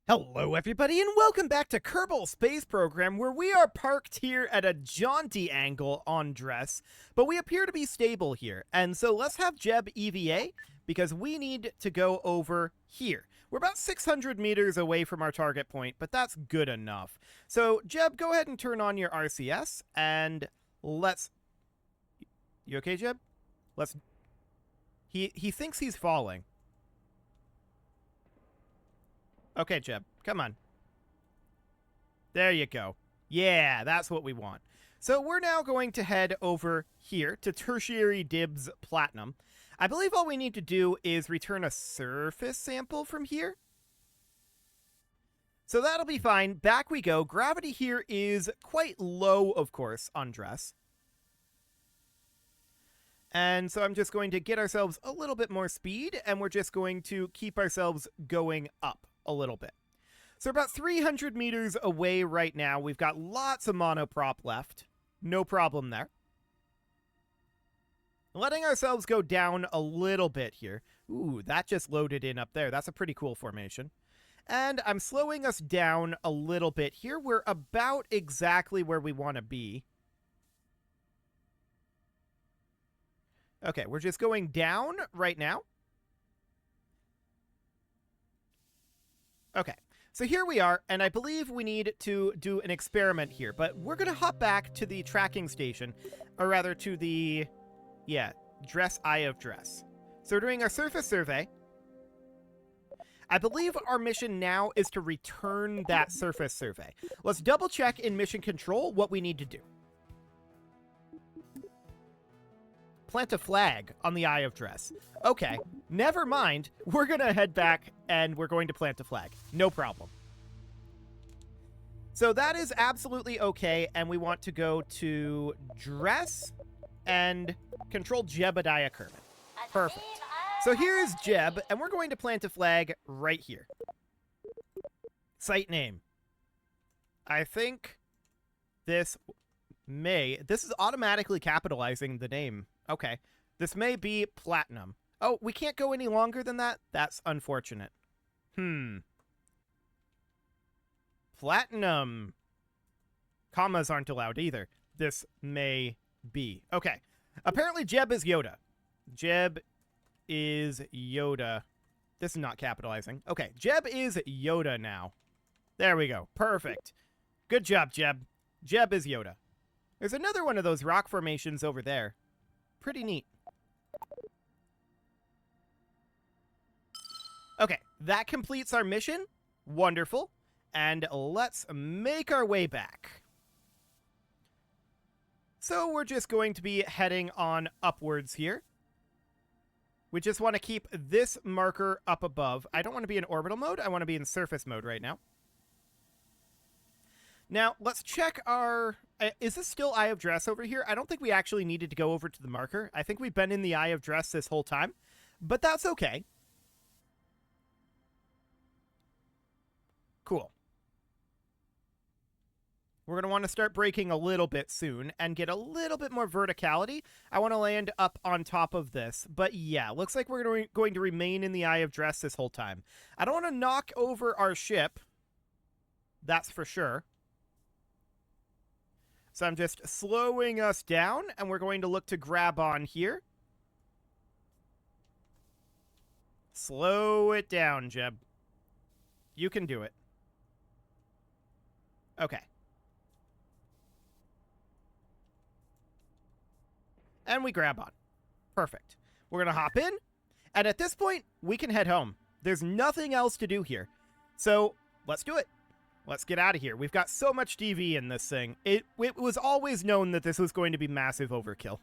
Hello everybody and welcome back to Kerbal Space Program, where we are parked here at a jaunty angle on Dress, but we appear to be stable here. And so let's have Jeb EVA, because we need to go over here. We're about 600 meters away from our target point, but that's good enough. So Jeb, go ahead and turn on your RCS, and let's... You okay, Jeb? Let's... He thinks he's falling. Okay, Jeb, come on. There you go. Yeah, that's what we want. So we're now going to head over here to Tertiary Dibs Platinum. I believe all we need to do is return a surface sample from here. So that'll be fine. Back we go. Gravity here is quite low, of course, on Dress. And so I'm just going to get ourselves a little bit more speed, and we're just going to keep ourselves going up a little bit. So about 300 meters away right now. We've got lots of monoprop left. No problem there. Letting ourselves go down a little bit here. Ooh, that just loaded in up there. That's a pretty cool formation. And I'm slowing us down a little bit here. We're about exactly where we want to be. Okay, we're just going down right now. Okay, so here we are, and I believe we need to do an experiment here, but we're going to hop back to the tracking station, or rather to the, Dress Eye of Dress. So we're doing our surface survey. I believe our mission now is to return that surface survey. Let's double check in mission control what we need to do. Plant a flag on the Eye of Dress. Okay, never mind. We're going to head back and we're going to plant a flag. No problem. So that is absolutely okay, and we want to go to Dress and control Jebediah Kerbin. Perfect. So here is Jeb, and we're going to plant a flag right here. Site name. I think this is automatically capitalizing the name. Okay, this may be Platinum. Oh, we can't go any longer than that? That's unfortunate. Platinum. Commas aren't allowed either. This may be. Okay, apparently Jeb is Yoda. Jeb is Yoda. This is not capitalizing. Okay, Jeb is Yoda now. There we go. Perfect. Good job, Jeb. Jeb is Yoda. There's another one of those rock formations over there. Pretty neat. Okay, that completes our mission. Wonderful. And let's make our way back. So we're just going to be heading on upwards here. We just want to keep this marker up above. I don't want to be in orbital mode. I want to be in surface mode right now. Now, let's check our... is this still Eye of Dress over here? I don't think we actually needed to go over to the marker. I think we've been in the Eye of Dress this whole time. But that's okay. Cool. We're going to want to start braking a little bit soon and get a little bit more verticality. I want to land up on top of this. But yeah, looks like we're going to remain in the Eye of Dress this whole time. I don't want to knock over our ship. That's for sure. So I'm just slowing us down, and we're going to look to grab on here. Slow it down, Jeb. You can do it. Okay. And we grab on. Perfect. We're going to hop in, and at this point, we can head home. There's nothing else to do here. So let's do it. Let's get out of here. We've got so much DV in this thing. It was always known that this was going to be massive overkill.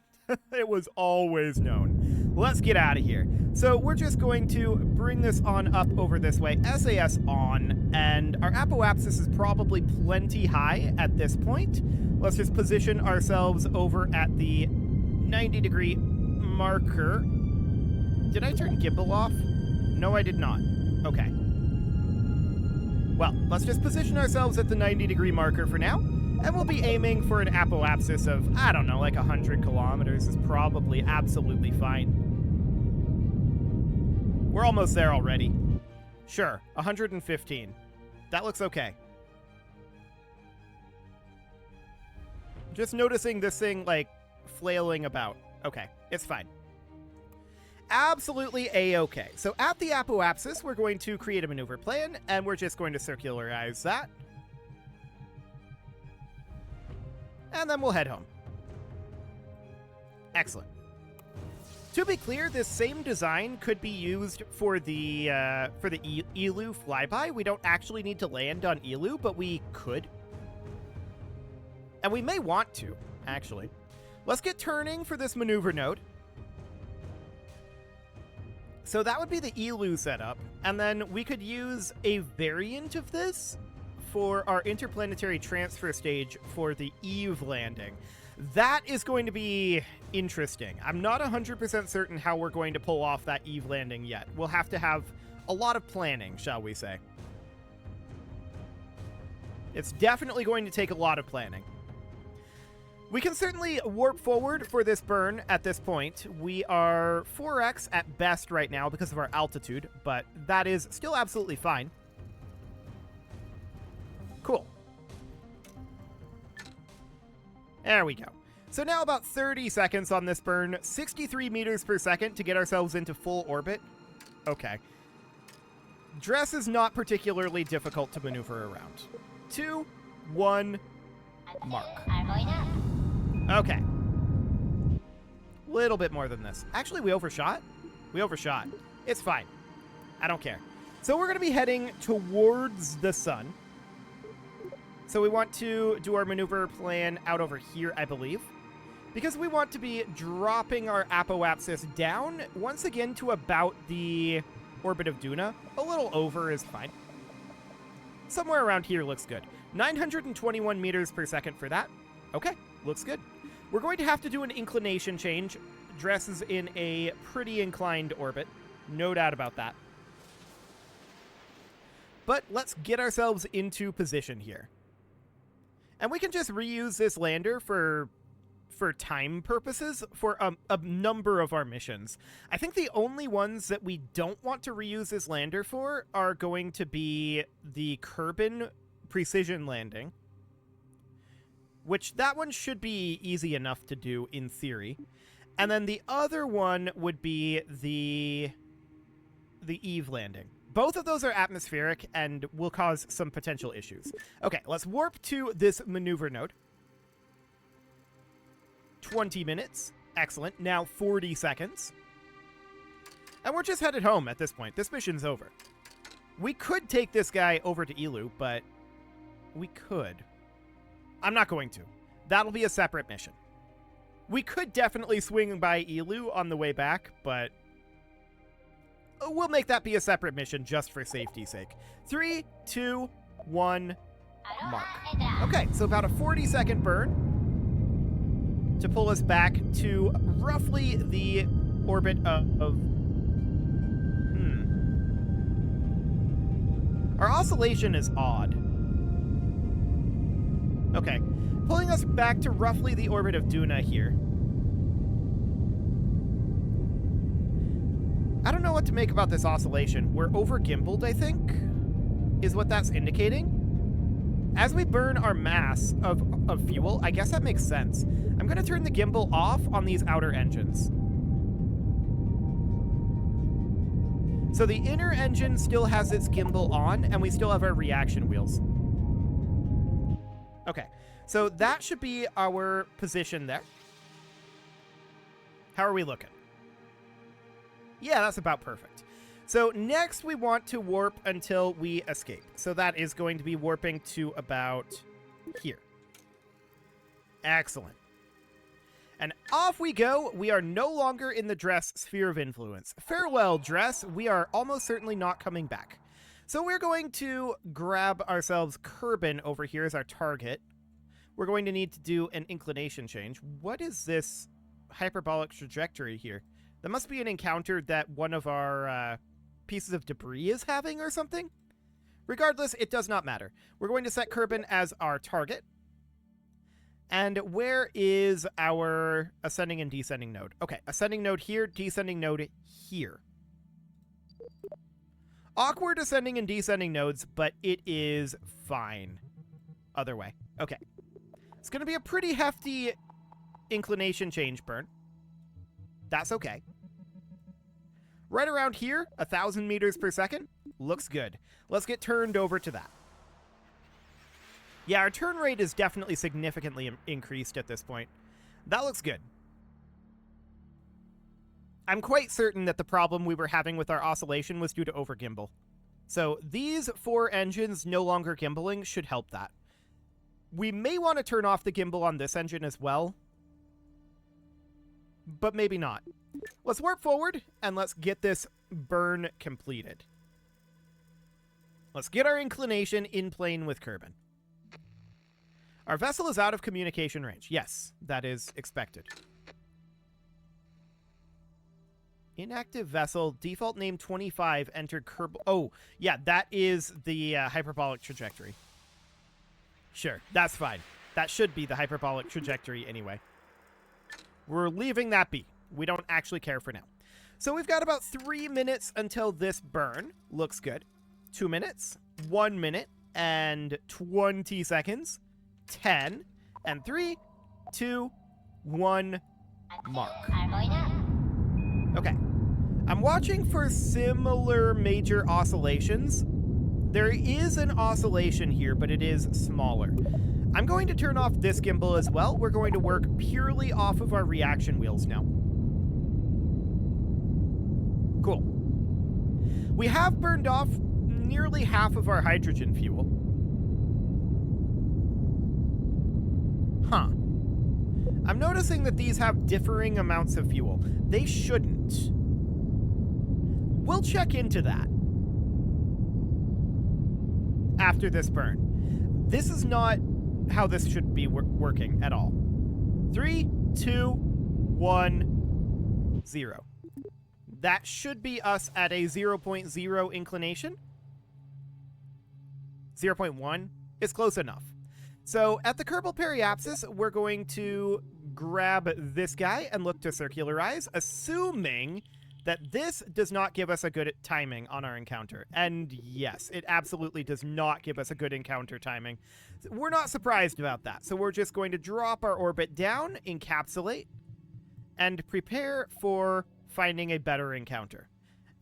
It was always known. Let's get out of here. So we're just going to bring this on up over this way. SAS on, and our apoapsis is probably plenty high at this point. Let's just position ourselves over at the 90-degree marker. Did I turn gimbal off? No, I did not. Okay. Well, let's just position ourselves at the 90-degree marker for now, and we'll be aiming for an apoapsis of, I don't know, like 100 kilometers is probably absolutely fine. We're almost there already. Sure, 115. That looks okay. Just noticing this thing, like, flailing about. Okay, it's fine. Absolutely A-okay. So at the apoapsis, we're going to create a maneuver plan, and we're just going to circularize that. And then we'll head home. Excellent. To be clear, this same design could be used for the Elu flyby. We don't actually need to land on Elu, but we could. And we may want to, actually. Let's get turning for this maneuver node. So that would be the Elu setup, and then we could use a variant of this for our interplanetary transfer stage for the Eve landing. That is going to be interesting. I'm not 100% certain how we're going to pull off that Eve landing yet. We'll have to have a lot of planning, shall we say. It's definitely going to take a lot of planning. We can certainly warp forward for this burn at this point. We are 4x at best right now because of our altitude, but that is still absolutely fine. Cool. There we go. So now about 30 seconds on this burn, 63 meters per second to get ourselves into full orbit. Okay. Dress is not particularly difficult to maneuver around. 2, 1, mark. Okay. Little bit more than this. Actually, we overshot. We overshot. It's fine. I don't care. So we're going to be heading towards the sun. So we want to do our maneuver plan out over here, I believe. Because we want to be dropping our apoapsis down, once again, to about the orbit of Duna. A little over is fine. Somewhere around here looks good. 921 meters per second for that. Okay, looks good. We're going to have to do an inclination change. Dress is in a pretty inclined orbit. No doubt about that. But let's get ourselves into position here. And we can just reuse this lander for time purposes for a number of our missions. I think the only ones that we don't want to reuse this lander for are going to be the Kerbin precision landing, which that one should be easy enough to do in theory. And then the other one would be the Eve landing. Both of those are atmospheric and will cause some potential issues. Okay, let's warp to this maneuver node. 20 minutes. Excellent. Now 40 seconds. And we're just headed home at this point. This mission's over. We could take this guy over to Elu, but we could. I'm not going to. That'll be a separate mission. We could definitely swing by Elu on the way back, but we'll make that be a separate mission just for safety's sake. 3, 2, 1, mark. Okay, so about a 40-second burn to pull us back to roughly the orbit of Our oscillation is odd. Okay, pulling us back to roughly the orbit of Duna here. I don't know what to make about this oscillation. We're over-gimbaled, I think, is what that's indicating. As we burn our mass of fuel, I guess that makes sense. I'm going to turn the gimbal off on these outer engines. So the inner engine still has its gimbal on, and we still have our reaction wheels. Okay, so that should be our position there. How are we looking? Yeah, that's about perfect. So next we want to warp until we escape. So that is going to be warping to about here. Excellent. And off we go. We are no longer in the Dress sphere of influence. Farewell, Dress. We are almost certainly not coming back. So we're going to grab ourselves Kerbin over here as our target. We're going to need to do an inclination change. What is this hyperbolic trajectory here? That must be an encounter that one of our pieces of debris is having or something. Regardless, it does not matter. We're going to set Kerbin as our target. And where is our ascending and descending node? Okay, ascending node here, descending node here. Awkward ascending and descending nodes, but it is fine. Other way. Okay. It's going to be a pretty hefty inclination change burn. That's okay. Right around here, 1,000 meters per second. Looks good. Let's get turned over to that. Yeah, our turn rate is definitely significantly increased at this point. That looks good. I'm quite certain that the problem we were having with our oscillation was due to over-gimbal. So these 4 engines no longer gimbaling should help that. We may want to turn off the gimbal on this engine as well, but maybe not. Let's warp forward, and let's get this burn completed. Let's get our inclination in plane with Kerbin. Our vessel is out of communication range. Yes, that is expected. Inactive vessel, default name 25, entered Kerbal. Oh, yeah, that is the hyperbolic trajectory. Sure, that's fine. That should be the hyperbolic trajectory anyway. We're leaving that be. We don't actually care for now. So we've got about 3 minutes until this burn. Looks good. 2 minutes, 1 minute, and 20 seconds. 10, and 3, 2, 1, mark. Okay. I'm watching for similar major oscillations. There is an oscillation here, but it is smaller. I'm going to turn off this gimbal as well. We're going to work purely off of our reaction wheels now. Cool. We have burned off nearly half of our hydrogen fuel. Huh. I'm noticing that these have differing amounts of fuel. They shouldn't. We'll check into that after this burn. This is not how this should be working at all. 3, 2, 1, 0. That should be us at a 0.0 inclination. 0.1 is close enough. So at the Kerbal periapsis, we're going to grab this guy and look to circularize, assuming that this does not give us a good timing on our encounter. And yes, it absolutely does not give us a good encounter timing. We're not surprised about that. So we're just going to drop our orbit down, encapsulate, and prepare for finding a better encounter.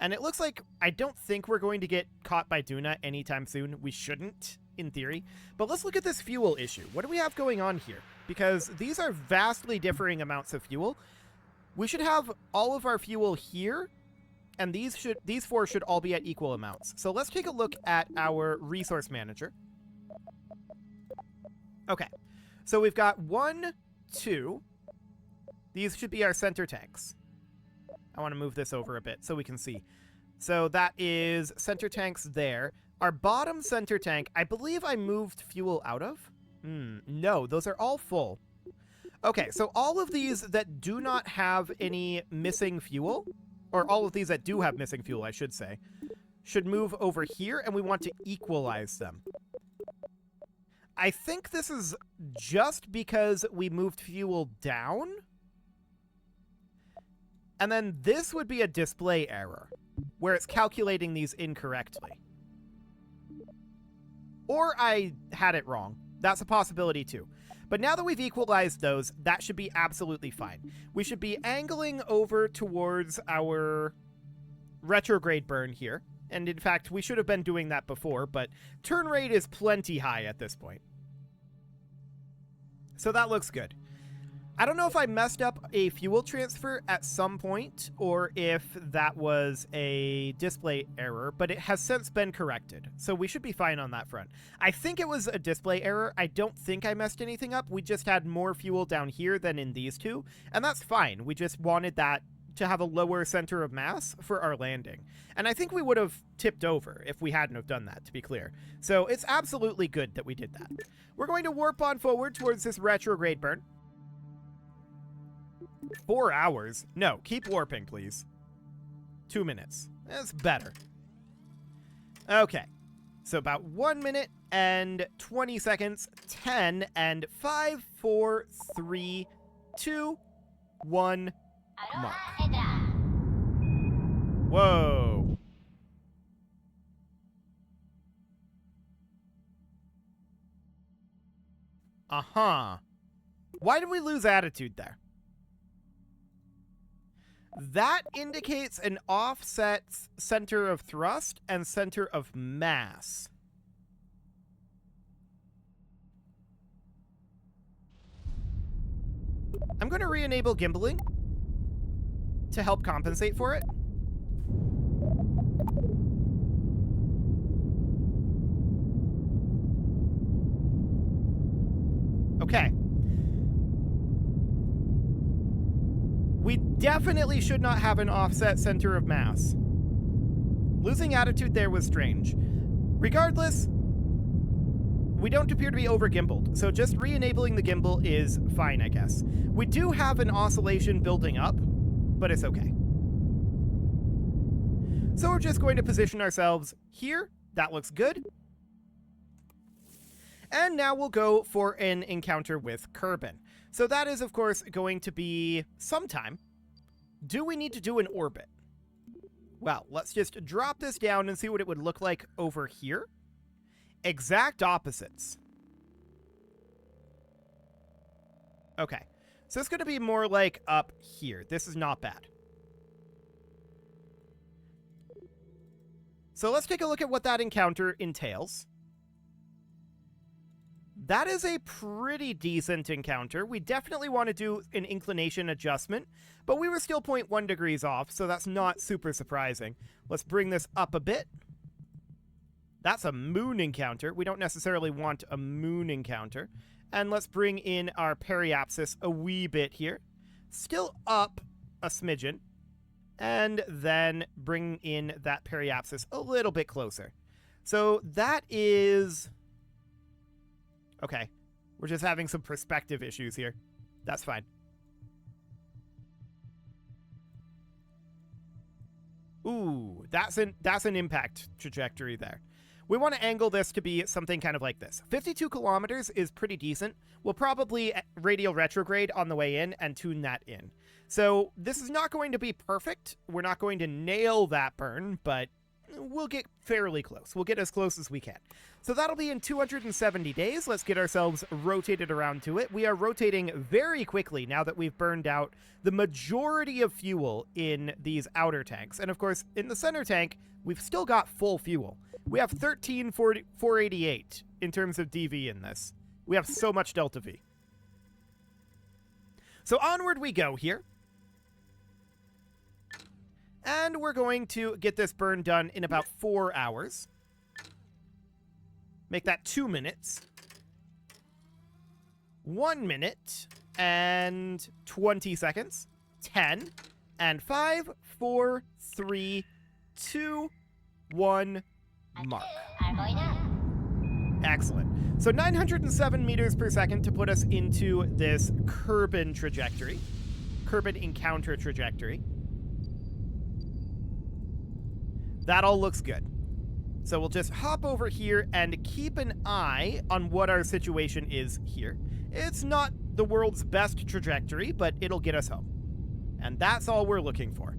And it looks like I don't think we're going to get caught by Duna anytime soon. We shouldn't, in theory. But let's look at this fuel issue. What do we have going on here? Because these are vastly differing amounts of fuel. We should have all of our fuel here, and these 4 should all be at equal amounts. So let's take a look at our resource manager. Okay, so we've got 1, 2. These should be our center tanks. I want to move this over a bit so we can see. So that is center tanks there. Our bottom center tank, I believe I moved fuel out of. No, those are all full. Okay, so all of these that do not have any missing fuel, or all of these that do have missing fuel, I should say, should move over here, and we want to equalize them. I think this is just because we moved fuel down. And then this would be a display error, where it's calculating these incorrectly. Or I had it wrong. That's a possibility too. But now that we've equalized those, that should be absolutely fine. We should be angling over towards our retrograde burn here. And in fact, we should have been doing that before, but turn rate is plenty high at this point. So that looks good. I don't know if I messed up a fuel transfer at some point or if that was a display error, but it has since been corrected. So we should be fine on that front. I think it was a display error. I don't think I messed anything up. We just had more fuel down here than in these two, and that's fine. We just wanted that to have a lower center of mass for our landing. And I think we would have tipped over if we hadn't have done that, to be clear. So it's absolutely good that we did that. We're going to warp on forward towards this retrograde burn. 4 hours? No, keep warping, please. 2 minutes. That's better. Okay. So about 1 minute and 20 seconds. 10 and 5, 4, 3, 2, 1, mark. Whoa. Uh-huh. Why did we lose attitude there? That indicates an offset center of thrust and center of mass. I'm going to re-enable gimbaling to help compensate for it. Okay. We definitely should not have an offset center of mass. Losing attitude there was strange. Regardless, we don't appear to be over-gimbaled, so just re-enabling the gimbal is fine, I guess. We do have an oscillation building up, but it's okay. So we're just going to position ourselves here. That looks good. And now we'll go for an encounter with Kerbin. So that is, of course, going to be sometime. Do we need to do an orbit? Well, let's just drop this down and see what it would look like over here. Exact opposites. Okay. So it's going to be more like up here. This is not bad. So let's take a look at what that encounter entails. That is a pretty decent encounter. We definitely want to do an inclination adjustment, but we were still 0.1 degrees off, so that's not super surprising. Let's bring this up a bit. That's a moon encounter. We don't necessarily want a moon encounter. And let's bring in our periapsis a wee bit here. Still up a smidgen. And then bring in that periapsis a little bit closer. So that is... Okay, we're just having some perspective issues here. That's fine. Ooh, that's an impact trajectory there. We want to angle this to be something kind of like this. 52 kilometers is pretty decent. We'll probably radial retrograde on the way in and tune that in. So this is not going to be perfect. We're not going to nail that burn, but we'll get fairly close. We'll get as close as we can. So that'll be in 270 days. Let's get ourselves rotated around to it. We are rotating very quickly now that we've burned out the majority of fuel in these outer tanks. And of course, in the center tank, we've still got full fuel. We have 13,488 in terms of DV in this. We have so much Delta V. So onward we go here. And we're going to get this burn done in about 4 hours. Make that 2 minutes. 1 minute and 20 seconds. 10 and 5, 4, 3, 2, 1, mark. Excellent. So 907 meters per second to put us into this Kerbin trajectory. Kerbin encounter trajectory. That all looks good. So we'll just hop over here and keep an eye on what our situation is here. It's not the world's best trajectory, but it'll get us home. And that's all we're looking for.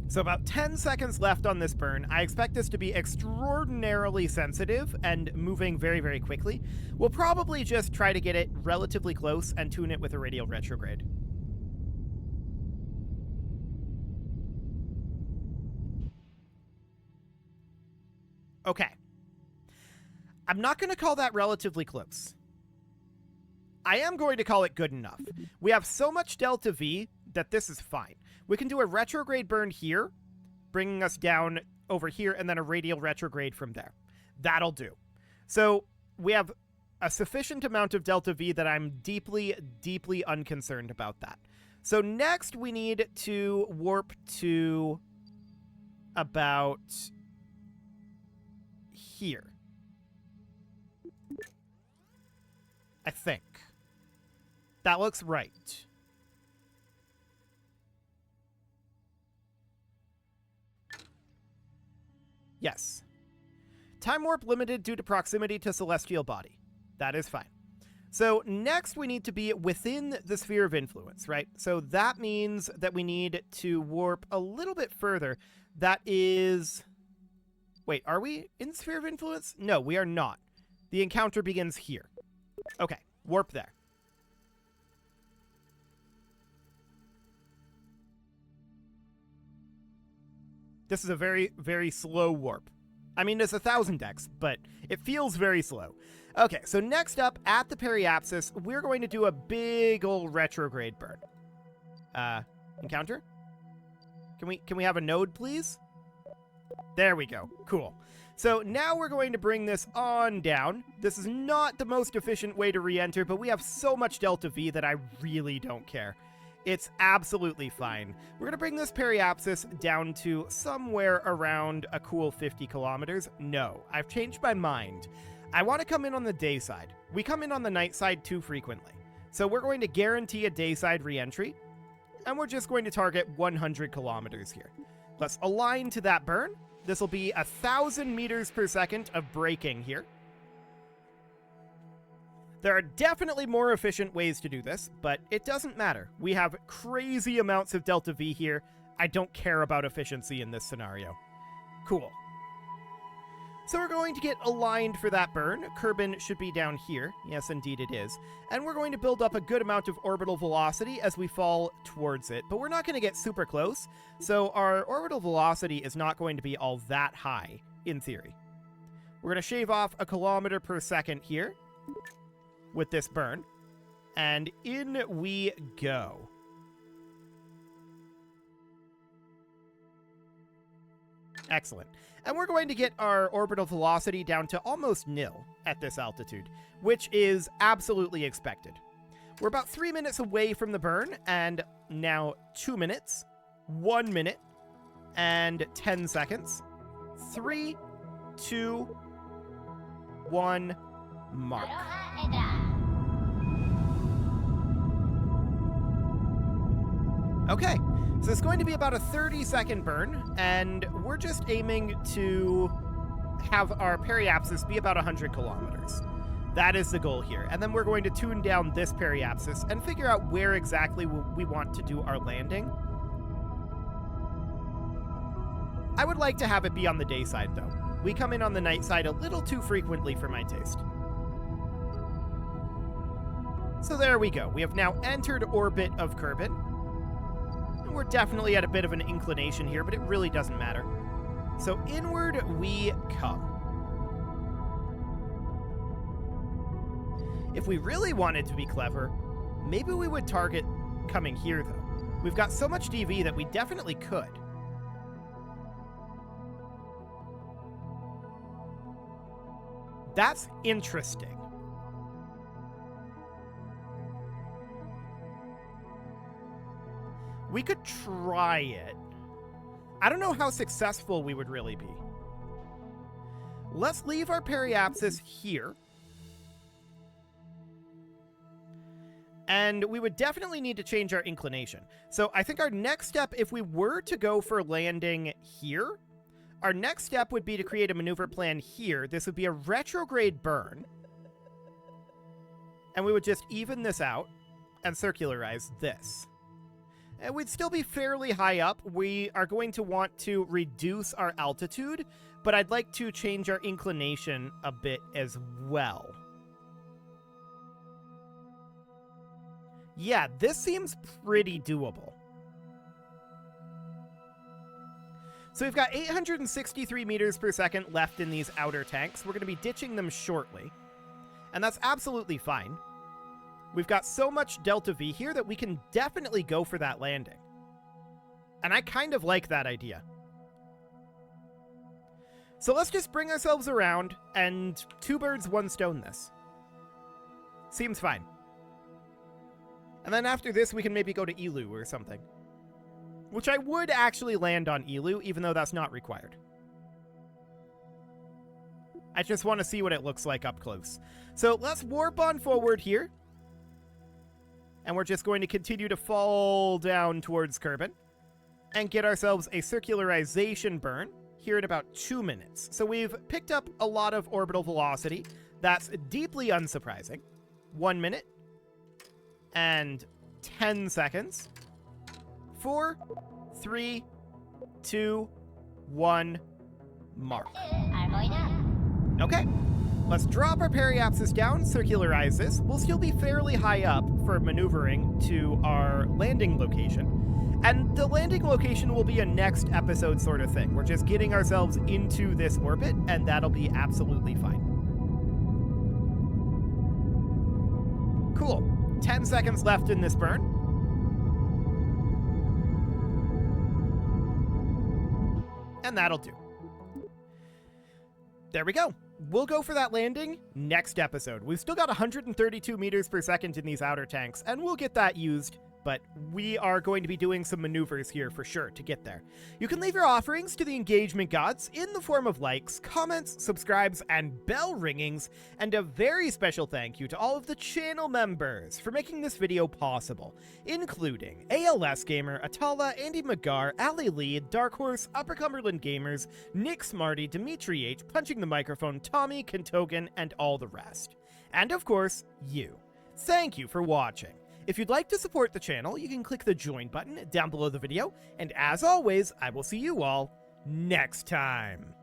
So about 10 seconds left on this burn. I expect this to be extraordinarily sensitive and moving very, very quickly. We'll probably just try to get it relatively close and tune it with a radial retrograde. Okay. I'm not going to call that relatively close. I am going to call it good enough. We have so much Delta V that this is fine. We can do a retrograde burn here, bringing us down over here, and then a radial retrograde from there. That'll do. So we have a sufficient amount of Delta V that I'm deeply, deeply unconcerned about that. So next we need to warp to about here. I think. That looks right. Yes. Time warp limited due to proximity to celestial body. That is fine. So next we need to be within the sphere of influence, right? So that means that we need to warp a little bit further. That is... Wait, are we in sphere of influence? No, we are not. The encounter begins here. Okay, warp there. This is a very, very slow warp. I mean, it's 1,000x, but it feels very slow. Okay, so next up at the periapsis, we're going to do a big old retrograde burn. Encounter? Can we have a node, please? There we go. Cool. So now we're going to bring this on down. This is not the most efficient way to re-enter, but we have so much delta V that I really don't care. It's absolutely fine. We're going to bring this periapsis down to somewhere around a cool 50 kilometers. No, I've changed my mind. I want to come in on the day side. We come in on the night side too frequently. So we're going to guarantee a day side re-entry, and we're just going to target 100 kilometers here. Let's align to that burn. This will be 1,000 meters per second of braking here. There are definitely more efficient ways to do this, but it doesn't matter. We have crazy amounts of delta V here. I don't care about efficiency in this scenario. Cool. So we're going to get aligned for that burn. Kerbin should be down here. Yes, indeed it is. And we're going to build up a good amount of orbital velocity as we fall towards it. But we're not going to get super close, so our orbital velocity is not going to be all that high, in theory. We're going to shave off 1 kilometer per second here with this burn. And in we go. Excellent. And we're going to get our orbital velocity down to almost nil at this altitude, which is absolutely expected. We're about 3 minutes away from the burn, and now 2 minutes, 1 minute, and 10 seconds. 3, 2, 1, mark. Okay, so it's going to be about a 30-second burn, and we're just aiming to have our periapsis be about 100 kilometers. That is the goal here. And then we're going to tune down this periapsis and figure out where exactly we want to do our landing. I would like to have it be on the day side, though. We come in on the night side a little too frequently for my taste. So there we go. We have now entered orbit of Kerbin. We're definitely at a bit of an inclination here, but it really doesn't matter. So inward we come. If we really wanted to be clever, maybe we would target coming here, though. We've got so much DV that we definitely could. That's interesting. We could try it. I don't know how successful we would really be. Let's leave our periapsis here. And we would definitely need to change our inclination. So I think our next step, if we were to go for landing here, our next step would be to create a maneuver plan here. This would be a retrograde burn. And we would just even this out and circularize this. And we'd still be fairly high up. We are going to want to reduce our altitude, but I'd like to change our inclination a bit as well. Yeah, this seems pretty doable. So we've got 863 meters per second left in these outer tanks. We're going to be ditching them shortly, and that's absolutely fine. We've got so much delta V here that we can definitely go for that landing. And I kind of like that idea. So let's just bring ourselves around and 2 birds, 1 stone this. Seems fine. And then after this, we can maybe go to Elu or something. Which I would actually land on Elu, even though that's not required. I just want to see what it looks like up close. So let's warp on forward here. And we're just going to continue to fall down towards Kerbin and get ourselves a circularization burn here in about 2 minutes. So we've picked up a lot of orbital velocity. That's deeply unsurprising. 1 minute and 10 seconds. 4, 3, 2, 1, mark. Okay. Let's drop our periapsis down, circularize this. We'll still be fairly high up for maneuvering to our landing location. And the landing location will be a next episode sort of thing. We're just getting ourselves into this orbit, and that'll be absolutely fine. Cool. 10 seconds left in this burn. And that'll do. There we go. We'll go for that landing next episode. We've still got 132 meters per second in these outer tanks, and we'll get that used, but we are going to be doing some maneuvers here for sure to get there. You can leave your offerings to the engagement gods in the form of likes, comments, subscribes, and bell ringings, and a very special thank you to all of the channel members for making this video possible, including ALS Gamer, Atala, Andy McGar, Ali Lee, Dark Horse, Upper Cumberland Gamers, Nick Smarty, Dimitri H, Punching the Microphone, Tommy, Kentogan, and all the rest. And of course, you. Thank you for watching. If you'd like to support the channel, you can click the join button down below the video, and as always, I will see you all next time.